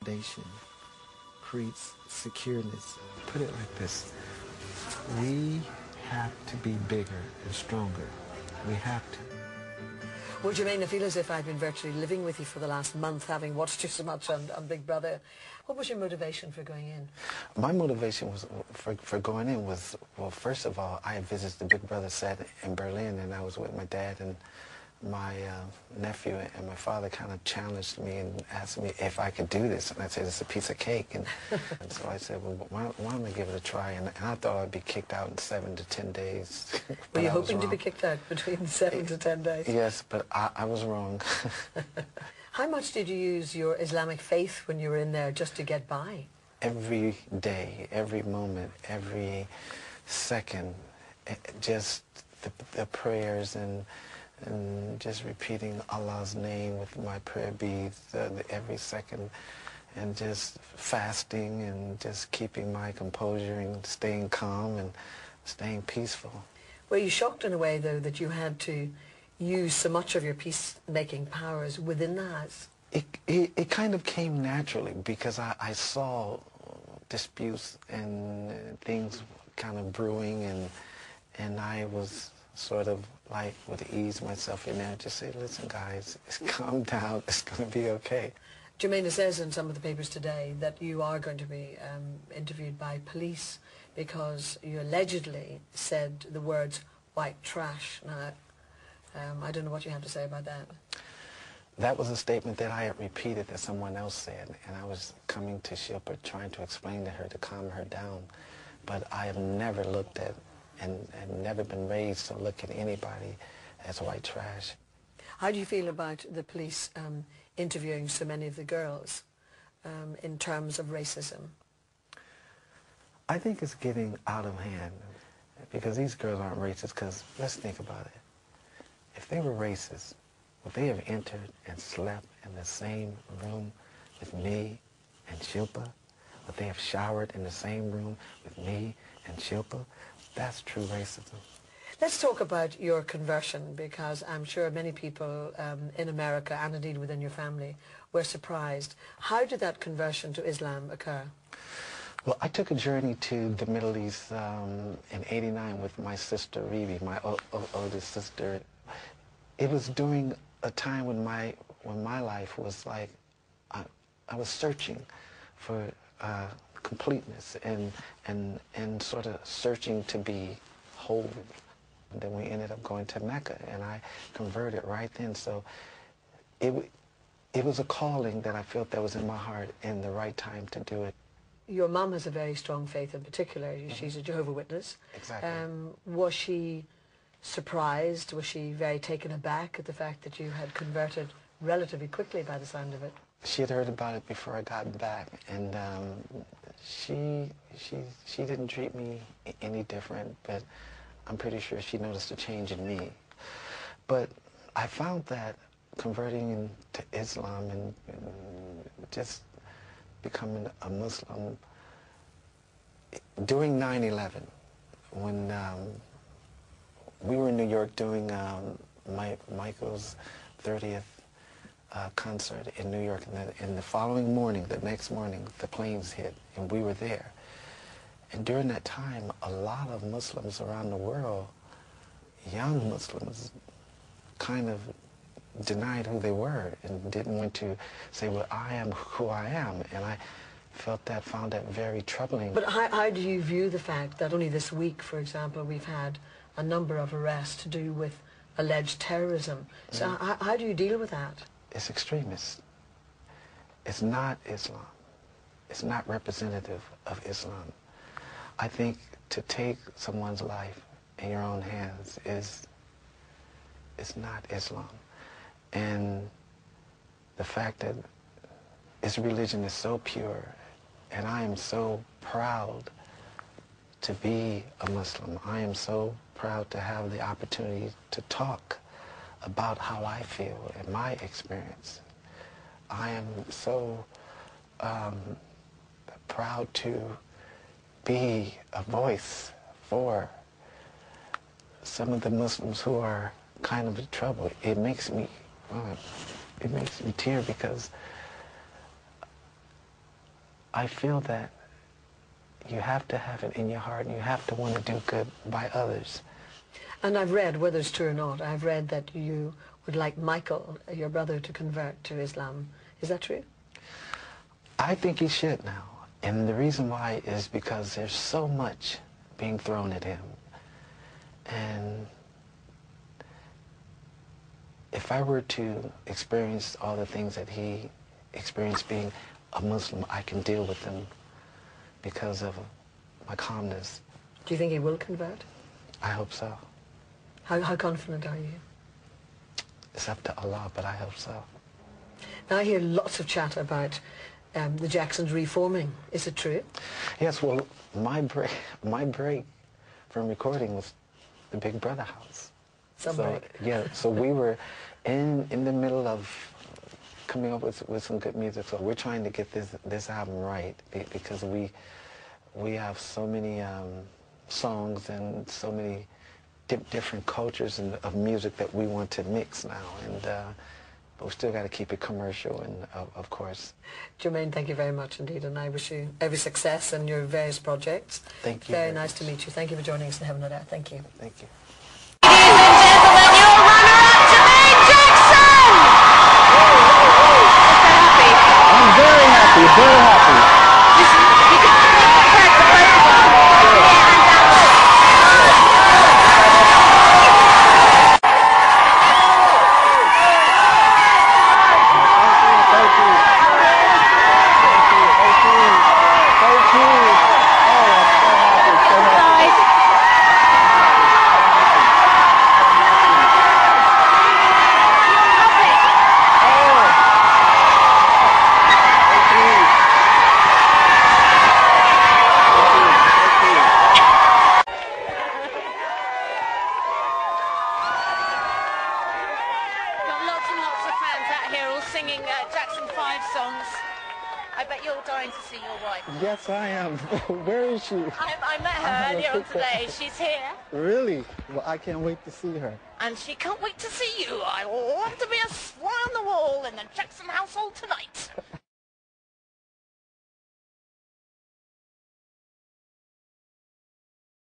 Foundation creates secureness. Put it like this. We have to be bigger and stronger. We have to. Well, Jermaine, I feel as if I've been virtually living with you for the last month, having watched you so much on Big Brother. What was your motivation for going in? My motivation was for going in was, well, first of all, I had visited the Big Brother set in Berlin, and I was with my dad and my nephew, and my father kind of challenged me and asked me if I could do this, and I said, it's a piece of cake. And so I said, well, why don't I give it a try? And I thought I'd be kicked out in 7 to 10 days. Were you hoping to be kicked out between 7 to 10 days? Yes, but I was wrong. How much did you use your Islamic faith when you were in there just to get by? Every day, every moment, every second, just the prayers and just repeating Allah's name with my prayer beads every second, and just fasting and just keeping my composure and staying calm and staying peaceful. Were you shocked in a way, though, that you had to use so much of your peacemaking powers within the house? It kind of came naturally, because I saw disputes and things kind of brewing, and I was sort of like would ease myself in there and just say, listen guys, calm down, it's going to be okay. Jermaine, it says in some of the papers today that you are going to be interviewed by police because you allegedly said the words white trash. Now, I don't know what you have to say about that. That was a statement that I had repeated that someone else said, and I was coming to Shilpa trying to explain to her to calm her down. But I have never looked at and never been raised to look at anybody as white trash. How do you feel about the police interviewing so many of the girls in terms of racism? I think it's getting out of hand, because these girls aren't racist, because let's think about it. If they were racist, would they have entered and slept in the same room with me and Shilpa? Would they have showered in the same room with me and Shilpa? That's true racism. Let's talk about your conversion, because I'm sure many people in America, and indeed within your family, were surprised. How did that conversion to Islam occur? Well, I took a journey to the Middle East in '89 with my sister, Revi, my oldest sister. It was during a time when my life was like, I was searching for completeness and sort of searching to be whole. And then we ended up going to Mecca, and I converted right then. So it was a calling that I felt that was in my heart and the right time to do it. Your mum has a very strong faith in particular. She's a Jehovah's Witness. Exactly. Was she surprised? Was she very taken aback at the fact that you had converted relatively quickly by the sound of it? She had heard about it before I got back, and she didn't treat me any different, but I'm pretty sure she noticed a change in me. But I found that converting to Islam and just becoming a Muslim during 9/11, when we were in New York doing Michael's 30th concert in New York, and the following morning, the next morning, the planes hit, and we were there. And during that time, a lot of Muslims around the world, young Muslims, kind of denied who they were and didn't want to say, well, I am who I am. And I found that very troubling. But how do you view the fact that only this week, for example, we've had a number of arrests to do with alleged terrorism? So how do you deal with that? It's extremist. It's not Islam. It's not representative of Islam. I think to take someone's life in your own hands is not Islam. And the fact that its religion is so pure, and I am so proud to be a Muslim. I am so proud to have the opportunity to talk about how I feel and my experience. I am so proud to be a voice for some of the Muslims who are kind of in trouble. It makes me tear, because I feel that you have to have it in your heart and you have to want to do good by others. And I've read, whether it's true or not, I've read that you would like Michael, your brother, to convert to Islam. Is that true? I think he should now. And the reason why is because there's so much being thrown at him. And if I were to experience all the things that he experienced being a Muslim, I can deal with them because of my calmness. Do you think he will convert? I hope so. How confident are you? It's up to Allah, but I hope so. Now I hear lots of chat about the Jacksons reforming. Is it true? Yes, well, my break from recording was the Big Brother house. Yeah, so we were in the middle of coming up with some good music. So we're trying to get this album right because we have so many songs and so many different cultures of music that we want to mix now, and but we still got to keep it commercial and of course. Jermaine, thank you very much indeed, and I wish you every success in your various projects. Thank you. Very nice to meet you. Thank you for joining us in Heaven and Earth. Thank you. Thank you. I'm very happy, very happy. Singing Jackson 5 songs. I bet you're dying to see your wife. Yes, I am. Where is she? I met her earlier on today. She's here. Really? Well, I can't wait to see her. And she can't wait to see you. I want to be a fly on the wall in the Jackson household tonight.